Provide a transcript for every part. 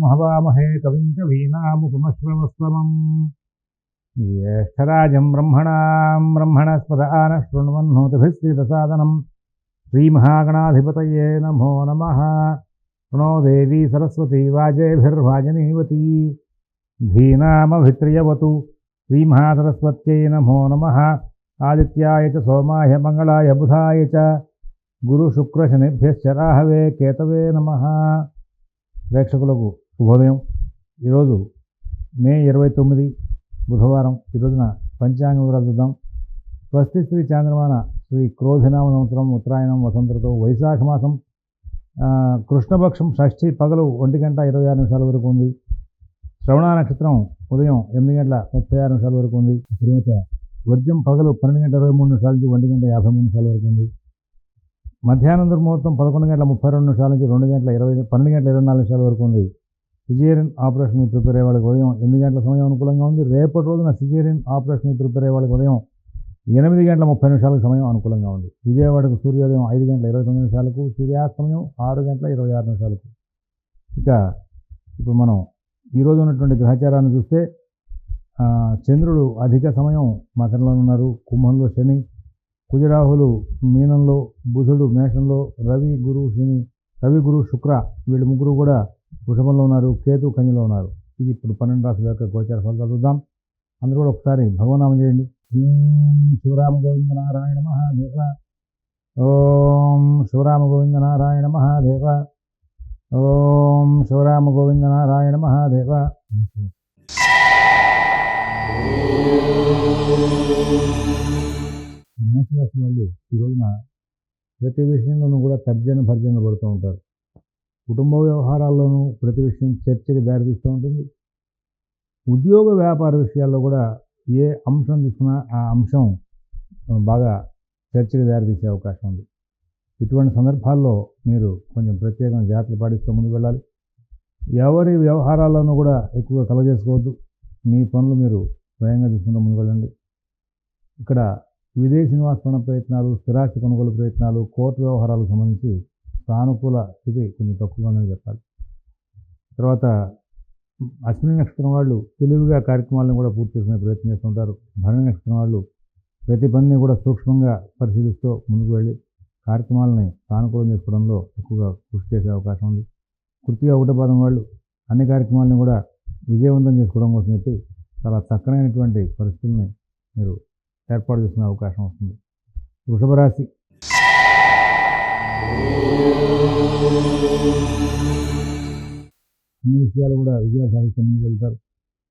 हवामहे कविं कवीनामुपमश्रवस्तमम् ज्येष्ठराजं ब्रह्मणस्पद आनः शृण्वन्नोतिभिः श्रीमहागणाधिपतये नमो नमः। प्रणो देवी सरस्वती वाजेभिर्वाजनीवती धीनामभित्रियवतु श्रीमहासरस्वत्यै नमो नमः। आदित्याय च सोमाय मंगलाय बुधाय च गुरुशुक्रशनिभ्यश्च राहवे केतवे नमः। ప్రేక్షకులకు శుభోదయం। ఈరోజు మే 29 బుధవారం। ఈ రోజున పంచాంగ వివరాలు చూద్దాం। స్వస్తి శ్రీ చాంద్రమాన శ్రీ క్రోధినామ సంవత్సరం ఉత్తరాయణం వసంత ఋతువు వైశాఖ మాసం కృష్ణపక్షం షష్ఠి పగలు 1:26 వరకు ఉంది। శ్రవణ నక్షత్రం ఉదయం 8:36 వరకు ఉంది। తరువాత వర్జం పగలు 12:23 నుంచి 1:53 వరకు ఉంది। మధ్యాహ్నం దుర్ముహూర్తం 11:32 నుంచి 12:24 వరకు ఉంది। సిజేరియన్ ఆపరేషన్ ప్రిపేర్ అయ్యే వాళ్ళకి ఉదయం 8 గంటల సమయం అనుకూలంగా ఉంది। రేపటి రోజున సిజేరియన్ ఆపరేషన్ ప్రిపేర్ అయ్యే వాళ్ళకి ఉదయం 8:30 సమయం అనుకూలంగా ఉంది। విజయవాడకు సూర్యోదయం 5:29, సూర్యాస్తమయం 6:26। ఇక ఇప్పుడు మనం ఈరోజు ఉన్నటువంటి గ్రహచారాన్ని చూస్తే చంద్రుడు అధిక సమయం మకరంలో ఉన్నారు, కుంభంలో శని, కుజరాహులు మీనంలో, బుధుడు మేషంలో, రవి గురు శుక్ర వీళ్ళు ముగ్గురు కూడా వృషభంలో ఉన్నారు, కేతు కన్యలో ఉన్నారు। ఇది ఇప్పుడు 12 రాశుల యొక్క గోచార ఫలితాలు చూద్దాం। అందరూ కూడా ఒకసారి భగవన్నామం చేయండి। ఓం శివరామ గోవింద నారాయణ మహాదేవ, ఓం శివరామ గోవింద నారాయణ మహాదేవ, ఓం శివరామ గోవింద నారాయణ మహాదేవ। మేషరాశి వాళ్ళు ఈ రోజున ప్రతి విషయంలోనూ కూడా భర్జన పడుతూ ఉంటారు। కుటుంబ వ్యవహారాల్లోనూ ప్రతి విషయం చర్చకి దారితీస్తూ ఉంటుంది। ఉద్యోగ వ్యాపార విషయాల్లో కూడా ఏ అంశం తీసుకున్నా ఆ అంశం బాగా చర్చకి దారితీసే అవకాశం ఉంది। ఇటువంటి సందర్భాల్లో మీరు కొంచెం ప్రత్యేకంగా జాగ్రత్తలు పాటిస్తూ ముందుకు వెళ్ళాలి। ఎవరి వ్యవహారాల్లోనూ కూడా ఎక్కువగా కలగజేసుకోవద్దు। మీ పనులు మీరు స్వయంగా చూసుకుంటూ ముందుకు వెళ్ళండి। ఇక్కడ విదేశీ నివాస ప్రయత్నాలు, స్థిరాస్తి కొనుగోలు ప్రయత్నాలు, కోర్టు వ్యవహారాలకు సంబంధించి సానుకూల స్థితి కొంచెం తక్కువగా ఉందని చెప్పాలి। తర్వాత అశ్విని నక్షత్రం వాళ్ళు తెలివిగా కార్యక్రమాలను కూడా పూర్తి చేసుకునే ప్రయత్నం చేస్తుంటారు। భరణి నక్షత్రం వాళ్ళు ప్రతి పనిని కూడా సూక్ష్మంగా పరిశీలిస్తూ ముందుకు వెళ్ళి కార్యక్రమాలని సానుకూలం చేసుకోవడంలో ఎక్కువగా కృషి చేసే అవకాశం ఉంది। కృతిగా 1వ పాదం వాళ్ళు అన్ని కార్యక్రమాలను కూడా విజయవంతం చేసుకోవడం కోసం చెప్పి చాలా చక్కనైనటువంటి పరిస్థితుల్ని మీరు ఏర్పాటు చేసుకునే అవకాశం వస్తుంది। వృషభ రాశి అన్ని విషయాలు కూడా విజయాలు సాధిస్తూ ముందుకు వెళ్తారు।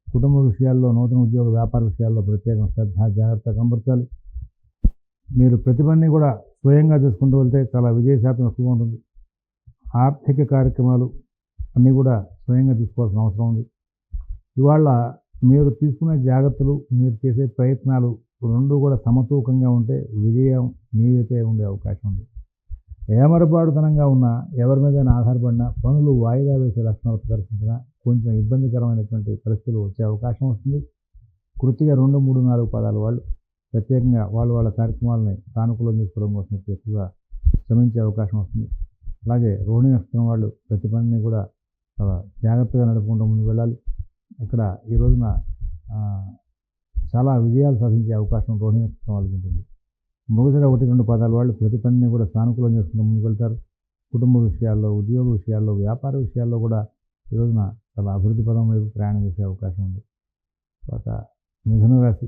కుటుంబ విషయాల్లో, నూతన ఉద్యోగ వ్యాపార విషయాల్లో ప్రత్యేక శ్రద్ధ జాగ్రత్త కనబరచాలి। మీరు ప్రతిభని కూడా స్వయంగా చేసుకుంటూ వెళ్తే చాలా విజయ శాతం ఎక్కువగా ఉంటుంది। ఆర్థిక కార్యక్రమాలు అన్నీ కూడా స్వయంగా తీసుకోవాల్సిన అవసరం ఉంది। ఇవాళ మీరు తీసుకునే జాగ్రత్తలు, మీరు చేసే ప్రయత్నాలు రెండు కూడా సమతూకంగా ఉంటే విజయం మీదైతే ఉండే అవకాశం ఉంది। ఏమరపాటుతనంగా ఉన్నా, ఎవరి మీదైనా ఆధారపడినా, పనులు వాయిదా వేసే లక్షణాలు ప్రదర్శించినా కొంచెం ఇబ్బందికరమైనటువంటి పరిస్థితులు వచ్చే అవకాశం వస్తుంది। కృతిగా 2, 3, 4 పాదాల వాళ్ళు ప్రత్యేకంగా వాళ్ళ కార్యక్రమాలని సానుకూలం చేసుకోవడం కోసం ఎక్కువగా శ్రమించే అవకాశం వస్తుంది। అలాగే రోహిణి నక్షత్రం వాళ్ళు ప్రతి పనిని కూడా చాలా జాగ్రత్తగా నడుపుకుంటూ ముందుకు వెళ్ళాలి। ఇక్కడ ఈ రోజున చాలా విజయాలు సాధించే అవకాశం రోహిణి నక్షత్రం వాళ్ళకి ఉంటుంది। మృగశిర 1, 2 పాదాల వాళ్ళు ప్రతి పనిని కూడా సానుకూలం చేసుకుంటూ ముందుకు వెళ్తారు। కుటుంబ విషయాల్లో, ఉద్యోగ విషయాల్లో, వ్యాపార విషయాల్లో కూడా ఈ రోజున చాలా అభివృద్ధి పదం వైపు ప్రయాణం చేసే అవకాశం ఉంది। తర్వాత మిథున రాశి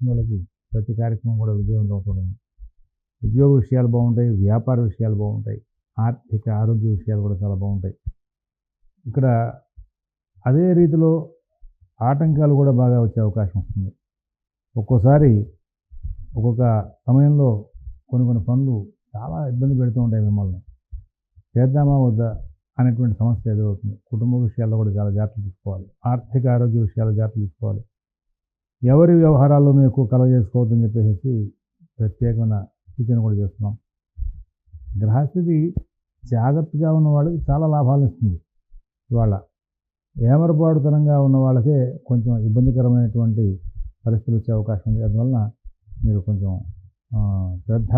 వాళ్ళకి ప్రతి కార్యక్రమం కూడా విజయవంతం అవుతుంది। ఉద్యోగ విషయాలు బాగుంటాయి, వ్యాపార విషయాలు బాగుంటాయి, ఆర్థిక ఆరోగ్య విషయాలు కూడా చాలా బాగుంటాయి। ఇక్కడ అదే రీతిలో ఆటంకాలు కూడా బాగా వచ్చే అవకాశం వస్తుంది। ఒక్కోసారి ఒక్కొక్క సమయంలో కొన్ని పనులు చాలా ఇబ్బంది పెడుతూ ఉంటాయి, మిమ్మల్ని చేద్దామా వద్దా అనేటువంటి సమస్య ఎదురవుతుంది। కుటుంబ విషయాల్లో కూడా చాలా జాగ్రత్తలు తీసుకోవాలి। ఆర్థిక ఆరోగ్య విషయాల్లో జాగ్రత్తలు తీసుకోవాలి। ఎవరి వ్యవహారాల్లోనూ ఎక్కువ కలగజేసుకోవద్దని చెప్పేసి ప్రత్యేకమైన సూచన కూడా చేస్తున్నాం। గ్రహస్థితి జాగ్రత్తగా ఉన్న వాళ్ళకి చాలా లాభాలు ఇస్తుంది। ఇవాళ ఏమరపాటుతనంగా ఉన్న వాళ్ళకే కొంచెం ఇబ్బందికరమైనటువంటి పరిస్థితులు వచ్చే అవకాశం ఉంది। అందువలన మీరు కొంచెం శ్రద్ధ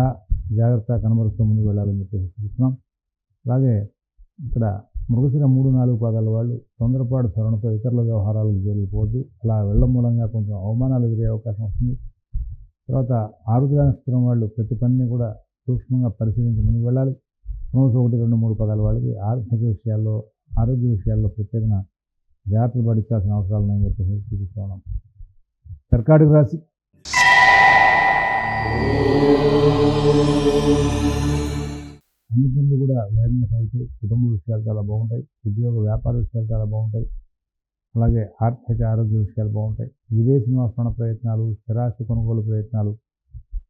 జాగ్రత్త కనబరుస్తూ ముందుకు వెళ్ళాలని చెప్పేసి చూస్తున్నాం. అలాగే ఇక్కడ మృగశిర 3-4 పాదాల వాళ్ళు తొందరపాటు ధోరణితో ఇతరుల వ్యవహారాలకు జోలిపోవద్దు. అలా వెళ్ళడం మూలంగా కొంచెం అవమానాలు ఎదురే అవకాశం వస్తుంది. తర్వాత ఆరుద్ర నక్షత్రం వాళ్ళు ప్రతి పనిని కూడా సూక్ష్మంగా పరిశీలించి ముందుకు వెళ్ళాలి. పునర్వసు 1, 2, 3 పదాల వాళ్ళకి ఆర్థిక విషయాల్లో, ఆరోగ్య విషయాల్లో ప్రత్యేకంగా జాగ్రత్తలు పడించాల్సిన అవసరాలు ఉన్నాయని చెప్పేసి చూపిస్తూ ఉన్నాం. కర్కాటక రాశి అన్ని పనులు కూడా వేగంగా సాగుతాయి. కుటుంబ విషయాలు చాలా బాగుంటాయి. ఉద్యోగ వ్యాపార విషయాలు చాలా బాగుంటాయి. అలాగే ఆర్థిక ఆరోగ్య విషయాలు బాగుంటాయి. విదేశీ నివాస ప్రయత్నాలు, స్థిరాస్తి కొనుగోలు ప్రయత్నాలు,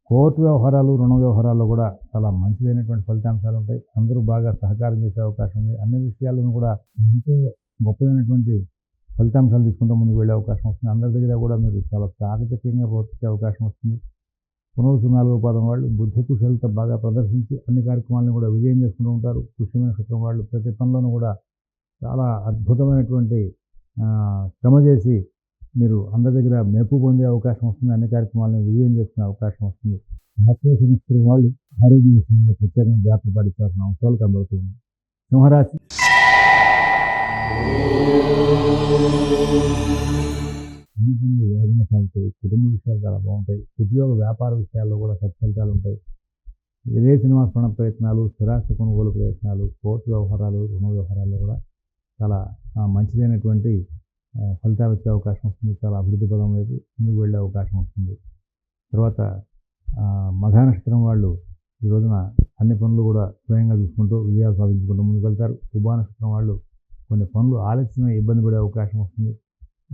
కోర్టు వ్యవహారాలు, రుణ వ్యవహారాల్లో కూడా చాలా మంచిదైనటువంటి ఫలితాంశాలు ఉంటాయి. అందరూ బాగా సహకారం చేసే అవకాశం ఉంది. అన్ని విషయాలను కూడా ఎంతో గొప్పదైనటువంటి ఫలితాంశాలు తీసుకుంటూ ముందుకు వెళ్ళే అవకాశం వస్తుంది. అందరి దగ్గర కూడా మీరు చాలా చాకచక్యంగా ప్రవర్తించే అవకాశం వస్తుంది. పునర్వసు 4వ పాదం వాళ్ళు బుద్ధి కుశలత బాగా ప్రదర్శించి అన్ని కార్యక్రమాలను కూడా విజయం చేసుకుంటూ ఉంటారు. పుష్యమైన నక్షత్రం వాళ్ళు ప్రతి పనిలోనూ కూడా చాలా అద్భుతమైనటువంటి శ్రమ చేసి మీరు అందరి దగ్గర మెప్పు పొందే అవకాశం వస్తుంది. అన్ని కార్యక్రమాలను విజయం చేసుకునే అవకాశం వస్తుంది. ఆశ్లేష నక్షత్రం వాళ్ళు ఆరోగ్య విషయంలో ప్రత్యేకంగా జాగ్రత్త పడించాల్సిన అవసరాలు కనబడుతూ ఉన్నాయి. సింహరాశి అన్ని పనులు వేగంగా సాగుతాయి. కుటుంబ విషయాలు చాలా బాగుంటాయి. ఉద్యోగ వ్యాపార విషయాల్లో కూడా సత్ఫలితాలు ఉంటాయి. విదేశీ నివాస ప్రయత్నాలు, స్థిరాస్తి కొనుగోలు ప్రయత్నాలు, కోర్టు వ్యవహారాలు, రుణ వ్యవహారాల్లో కూడా చాలా మంచిదైనటువంటి ఫలితాలు వచ్చే అవకాశం వస్తుంది. చాలా అభివృద్ధి పదం వైపు ముందుకు వెళ్ళే అవకాశం వస్తుంది. తర్వాత మఘా నక్షత్రం వాళ్ళు ఈ రోజున అన్ని పనులు కూడా స్వయంగా చూసుకుంటూ విజయాలు సాధించుకుంటూ ముందుకు వెళ్తారు. ఉభా నక్షత్రం వాళ్ళు కొన్ని పనులు ఆలస్యమై ఇబ్బంది పడే అవకాశం వస్తుంది.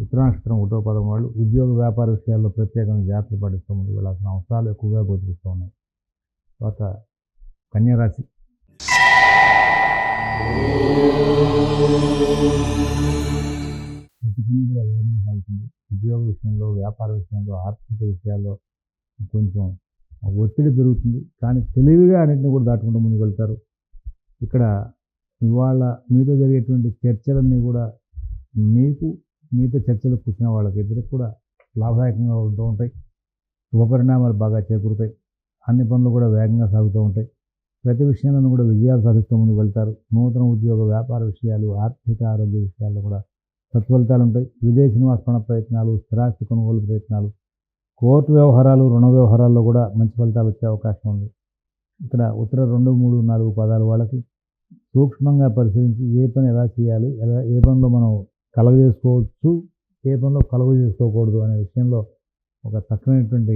ఉత్తరా నక్షత్రం 1వ పదం వాళ్ళు ఉద్యోగ వ్యాపార విషయాల్లో ప్రత్యేకంగా జాగ్రత్తలు పాటిస్తూ ముందుకు వెళ్ళాల్సిన అవసరాలు ఎక్కువగా గోచరిస్తూ ఉన్నాయి. తర్వాత కన్యా రాశి ప్రతి పని కూడా వేగంగా సాగుతుంది. ఉద్యోగ విషయంలో, వ్యాపార విషయంలో, ఆర్థిక విషయాల్లో కొంచెం ఒత్తిడి పెరుగుతుంది. కానీ తెలివిగా అన్నింటినీ కూడా దాటుకుంటూ ముందుకు వెళ్తారు. ఇక్కడ ఇవాళ మీతో జరిగేటువంటి చర్చలన్నీ కూడా మీతో చర్చలు కూర్చున్న వాళ్ళకి ఇద్దరికి కూడా లాభదాయకంగా ఉంటూ ఉంటాయి. శుభపరిణామాలు బాగా చేకూరుతాయి. అన్ని పనులు కూడా వేగంగా సాగుతూ ఉంటాయి. ప్రతి విషయంలోనూ కూడా విజయాలు సాధిస్తూ ముందుకు వెళ్తారు. నూతన ఉద్యోగ వ్యాపార విషయాలు, ఆర్థిక ఆరోగ్య విషయాల్లో కూడా సత్ఫలితాలు ఉంటాయి. విదేశీ నివాస ప్రయత్నాలు, స్థిరాస్తి కొనుగోలు ప్రయత్నాలు, కోర్టు వ్యవహారాలు, రుణ వ్యవహారాల్లో కూడా మంచి ఫలితాలు వచ్చే అవకాశం ఉంది. ఇక్కడ ఉత్తర 2, 3, 4 పదాల వాళ్ళకి సూక్ష్మంగా పరిశీలించి ఏ పని ఎలా చేయాలి, ఏ పనిలో మనం కలుగజేసుకోవచ్చు, ఏ పనిలో కలుగ చేసుకోకూడదు అనే విషయంలో ఒక చక్కనైనటువంటి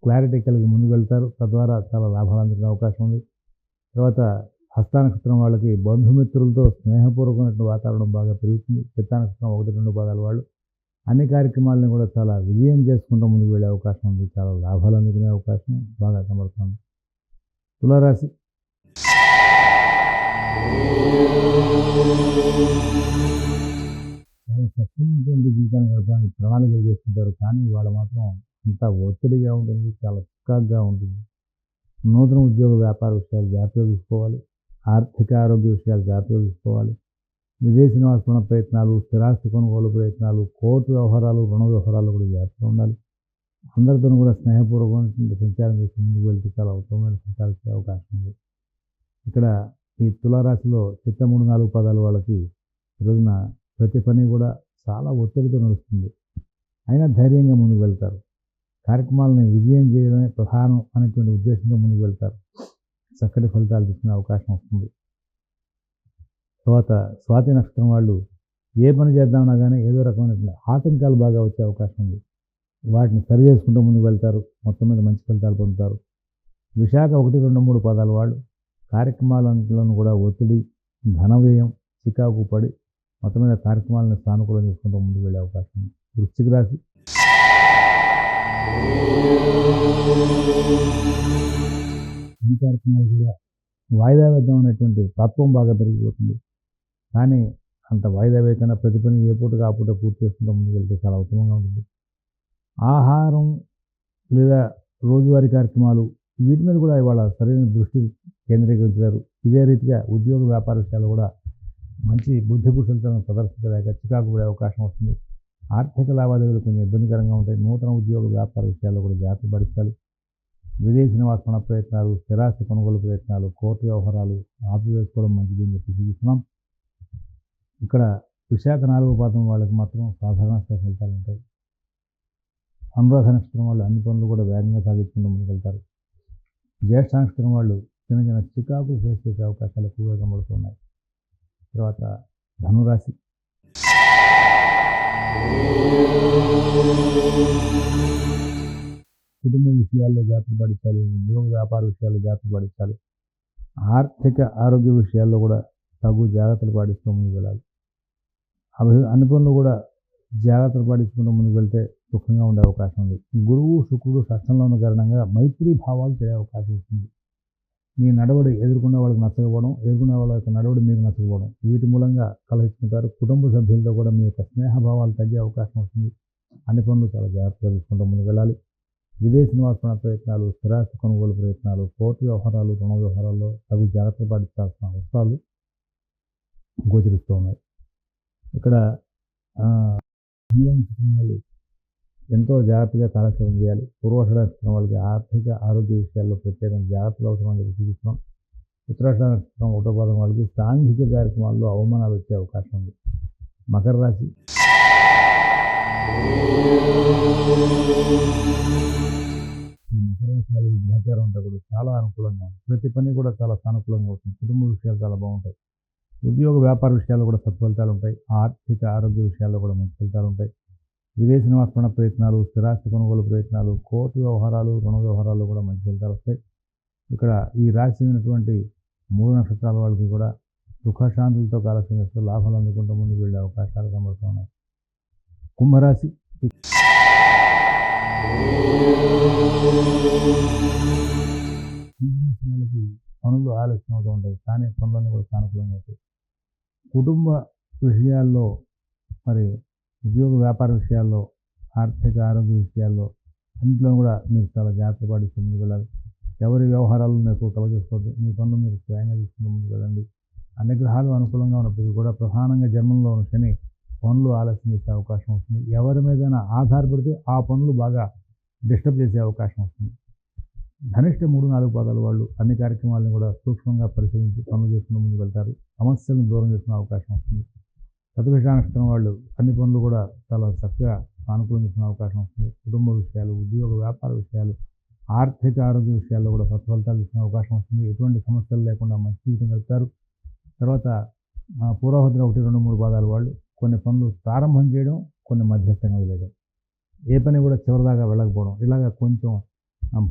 క్లారిటీ కలిగి ముందుకు వెళ్తారు. తద్వారా చాలా లాభాలు అందుకునే అవకాశం ఉంది. తర్వాత హస్త నక్షత్రం వాళ్ళకి బంధుమిత్రులతో స్నేహపూర్వకమైన వాతావరణం బాగా పెరుగుతుంది. చిత్తా నక్షత్రం 1, 2 పదాల వాళ్ళు అన్ని కార్యక్రమాలను కూడా చాలా విజయం చేసుకుంటూ ముందుకు వెళ్ళే అవకాశం ఉంది. చాలా లాభాలు అందుకునే అవకాశం బాగా కనబడుతుంది. తులారాశి చాలా చక్కనైనటువంటి జీవితాన్ని గడపడానికి ప్రణాళికలు చేసుకుంటారు. కానీ వాళ్ళ మాత్రం అంత ఒత్తిడిగా ఉంటుంది, చాలా చికాకుగా ఉంటుంది. నూతన ఉద్యోగ వ్యాపార విషయాలు జాగ్రత్తగా చూసుకోవాలి. ఆర్థిక ఆరోగ్య విషయాలు జాగ్రత్తగా చూసుకోవాలి. విదేశీ నివాస ప్రయత్నాలు, స్థిరాస్తి కొనుగోలు ప్రయత్నాలు, కోర్టు వ్యవహారాలు, రుణ వ్యవహారాలు కూడా జాగ్రత్తగా ఉండాలి. అందరితో కూడా స్నేహపూర్వకమైన సంచారం చేసి ముందుకు వెళ్తే చాలా ఉత్తమమైన ఫలితాలు వచ్చే అవకాశం ఉంది. ఇక్కడ ఈ తులారాశిలో చిత్త 3, 4 పదాల వాళ్ళకి ఈరోజున ప్రతి పని కూడా చాలా ఒత్తిడితో నడుస్తుంది. అయినా ధైర్యంగా ముందుకు వెళ్తారు. కార్యక్రమాలను విజయం చేయడమే ప్రధానం అనేటువంటి ఉద్దేశంతో ముందుకు వెళ్తారు. చక్కటి ఫలితాలు తీసుకునే అవకాశం వస్తుంది. తర్వాత స్వాతి నక్షత్రం వాళ్ళు ఏ పని చేద్దామన్నా కానీ ఏదో రకమైన ఆటంకాలు బాగా వచ్చే అవకాశం ఉంది. వాటిని సరి చేసుకుంటూ ముందుకు వెళ్తారు. మొత్తం మీద మంచి ఫలితాలు పొందుతారు. విశాఖ 1, 2, 3 పదాల వాళ్ళు కార్యక్రమాలను కూడా ఒత్తిడి, ధన వ్యయం, చికాకు పడి మొత్తం మీద కార్యక్రమాలను సానుకూలం చేసుకుంటూ ముందుకు వెళ్ళే అవకాశం ఉంది. వృశ్చిక రాశి ఈ కార్యక్రమాలు కూడా వాయిదా వేద్దాం అనేటువంటి తత్వం బాగా పెరిగిపోతుంది. కానీ అంత వాయిదా వేయకుండా ప్రతి పని ఏ పూటగా ఆ పూట పూర్తి చేసుకుంటూ ముందుకు వెళ్తే చాలా ఉత్తమంగా ఉంటుంది. ఆహారం లేదా రోజువారీ కార్యక్రమాలు వీటి మీద కూడా ఇవాళ సరైన దృష్టి కేంద్రీకరించారు. ఇదే రీతిగా ఉద్యోగ వ్యాపార విషయాలు కూడా మంచి బుద్ధి కుశలతను ప్రదర్శించలేక చికాకు పడే అవకాశం వస్తుంది. ఆర్థిక లావాదేవీలు కొంచెం ఇబ్బందికరంగా ఉంటాయి. నూతన ఉద్యోగ వ్యాపార విషయాల్లో కూడా జాగ్రత్త పడించాలి. విదేశీ నివాస ప్రయత్నాలు, స్థిరాస్తి కొనుగోలు ప్రయత్నాలు, కోర్టు వ్యవహారాలు ఆపివేసుకోవడం మంచిది అని చెప్పి సూచిస్తున్నాం. ఇక్కడ విశాఖ 4వ పాదం వాళ్ళకి మాత్రం సాధారణ ఫలితాలు ఉంటాయి. అనురాధ నక్షత్రం వాళ్ళు అన్ని పనులు కూడా వేగంగా సాగించుకుంటూ ముందుకెళ్తారు. జ్యేష్ఠ నక్షత్రం వాళ్ళు చిన్న చిన్న చికాకులు ఫేస్ చేసే అవకాశాలు ఎక్కువగా కనబడుతున్నాయి. తర్వాత ధనురాశి. కుటుంబ విషయాల్లో జాగ్రత్త పడించాలి, ఉద్యోగ వ్యాపార విషయాల్లో జాగ్రత్త పడించాలి, ఆర్థిక ఆరోగ్య విషయాల్లో కూడా తగు జాగ్రత్తలు పాటిస్తూ ముందుకు వెళ్ళాలి. అన్ని పనులు కూడా జాగ్రత్తలు పాటించుకుంటూ ముందుకు వెళ్తే సుఖంగా ఉండే అవకాశం ఉంది. గురువు శుక్రుడు షష్టంలో ఉన్న కారణంగా మైత్రి భావాలు చేసే అవకాశం ఉంటుంది. మీ నడవడి ఎదుర్కొనే వాళ్ళకి నచ్చకపోవడం, ఎదుర్కొనే వాళ్ళ యొక్క నడవడి మీకు నచ్చకపోవడం, వీటి మూలంగా కలహించుకుంటారు. కుటుంబ సభ్యులతో కూడా మీ యొక్క స్నేహభావాలు తగ్గే అవకాశం వస్తుంది. అన్ని పనులు చాలా జాగ్రత్తగా తీసుకుంటూ ముందుకు వెళ్ళాలి. విదేశీ నివాస ప్రయత్నాలు, స్థిరాస్తి కొనుగోలు ప్రయత్నాలు, కోర్టు వ్యవహారాలు, రుణ వ్యవహారాల్లో తగు జాగ్రత్తలు పాటించాల్సిన అవసరాలు గోచరిస్తూ ఉన్నాయి. ఇక్కడ నక్షత్రం వాళ్ళు ఎంతో జాగ్రత్తగా కాలక్షేపం చేయాలి. పూర్వాషాఢ నక్షత్రం వాళ్ళకి ఆర్థిక ఆరోగ్య విషయాల్లో ప్రత్యేకంగా జాగ్రత్తలు అవసరం అని సూచిస్తున్నాం. ఉత్తరాషాఢ నక్షత్రం 1వ పాదం వాళ్ళకి సాంఘిక కార్యక్రమాల్లో అవమానాలు వచ్చే అవకాశం ఉంది. మకర రాశి. ఈ మకర రాశి వాళ్ళకి గ్రహచారం అంతా కూడా చాలా అనుకూలంగా ఉంది. ప్రతి పని కూడా చాలా సానుకూలంగా అవుతుంది. కుటుంబ విషయాలు చాలా బాగుంటాయి. ఉద్యోగ వ్యాపార విషయాల్లో కూడా సత్ఫలితాలు ఉంటాయి. ఆర్థిక ఆరోగ్య విషయాల్లో కూడా మంచి ఫలితాలు ఉంటాయి. విదేశీ నివాస ప్రయత్నాలు, స్థిరాస్తి కొనుగోలు ప్రయత్నాలు, కోర్టు వ్యవహారాలు, రుణ వ్యవహారాల్లో కూడా మంచి ఫలితాలు వస్తాయి. ఇక్కడ ఈ రాశి ఉన్నటువంటి 3 నక్షత్రాల వాళ్ళకి కూడా సుఖశాంతులతో కాలక్షేపం చేస్తూ లాభాలు అందుకుంటూ ముందుకు వెళ్ళే అవకాశాలు కనబడుతున్నాయి. కుంభరాశి. కుంభరాశి వాళ్ళకి పనులు ఆలస్యం అవుతూ ఉంటాయి, కానీ పనులన్నీ కూడా సానుకూలంగా అవుతాయి. కుటుంబ విషయాల్లో, మరి ఉద్యోగ వ్యాపార విషయాల్లో, ఆర్థిక ఆరోగ్య విషయాల్లో అన్నింటిలో కూడా మీరు చాలా జాగ్రత్త పాటిస్తూ ముందుకు వెళ్ళాలి. ఎవరి వ్యవహారాలను ఎక్కువ కలగజేసుకోవద్దు. మీ పనులు మీరు స్వయంగా తీసుకుంటూ ముందుకు వెళ్ళండి. అన్ని గ్రహాలు అనుకూలంగా ఉన్నప్పటికీ కూడా ప్రధానంగా జన్మంలో ఉన్న శని పనులు ఆలస్యం చేసే అవకాశం వస్తుంది. ఎవరి మీదైనా ఆధారపడితే ఆ పనులు బాగా డిస్టర్బ్ చేసే అవకాశం వస్తుంది. ధనిష్ట 3-4 పాదాల వాళ్ళు అన్ని కార్యక్రమాలను కూడా సూక్ష్మంగా పరిశీలించి పనులు చేసుకుంటూ ముందుకు వెళ్తారు. సమస్యలను దూరం చేసుకునే అవకాశం వస్తుంది. శతభిష నక్షత్రం వాళ్ళు అన్ని పనులు కూడా చాలా చక్కగా సానుకూలం చేసుకునే అవకాశం వస్తుంది. కుటుంబ విషయాలు, ఉద్యోగ వ్యాపార విషయాలు, ఆర్థిక ఆరోగ్య విషయాల్లో కూడా సత్ఫలితాలు తీసుకునే అవకాశం వస్తుంది. ఎటువంటి సమస్యలు లేకుండా మంచి జీవితం గడుపుతారు. తర్వాత పూర్వభద్ర 1, 2, 3 పాదాల వాళ్ళు కొన్ని పనులు ప్రారంభం చేయడం, కొన్ని మధ్యస్థంగా వదిలేయడం, ఏ పని కూడా చివరిదాకా వెళ్ళకపోవడం, ఇలాగ కొంచెం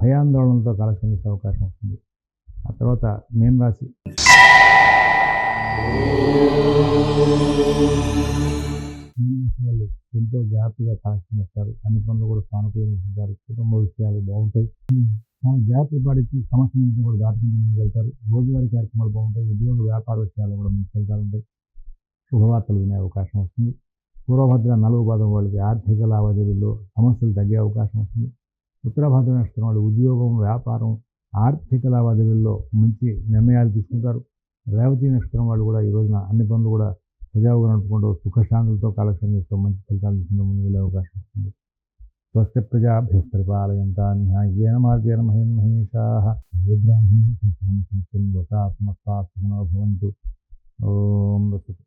భయాందోళనలతో కాలక్షేపం చేసే అవకాశం వస్తుంది. ఆ తర్వాత మీన రాశి. వాళ్ళు ఎంతో జాగ్రత్తగా కాలక్షేపం చేస్తారు. అన్ని పనులు కూడా సానుకూలంగా ఉంటారు. కుటుంబ విషయాలు బాగుంటాయి. చాలా జాగ్రత్తలు పాటించి సమస్యలన్నింటినీ కూడా దాటుకుంటూ ముందుకు వెళ్తారు. రోజువారీ కార్యక్రమాలు బాగుంటాయి. ఉద్యోగ వ్యాపార విషయాలు కూడా మంచి ఫలితాలు ఉంటాయి. శుభవార్తలు వినే అవకాశం వస్తుంది. పూర్వభద్ర 4వ పాదం వాళ్ళకి ఆర్థిక లావాదేవీల్లో సమస్యలు తగ్గే అవకాశం వస్తుంది. ఉత్తరభద్ర నక్షత్రం వాళ్ళు ఉద్యోగం, వ్యాపారం, ఆర్థిక లావాదేవీల్లో మంచి నిర్ణయాలు తీసుకుంటారు. రేవతి నక్షత్రం వాళ్ళు కూడా ఈ రోజున అన్ని పనులు కూడా సజావుగా నడుపుకుంటూ సుఖశాంతులతో కాలక్షేపం చేస్తూ మంచి ఫలితాలు తీసుకుంటూ ముందు వెళ్ళే అవకాశం వస్తుంది. స్వస్తి ప్రజాభ్యః పరిపాలయంతాం న్యాయేన మార్గేణ మహీషాః గోబ్రాహ్మణేభ్యః లోకాః సమస్తాః సుఖినో భవంతు. ఓం తత్సత్.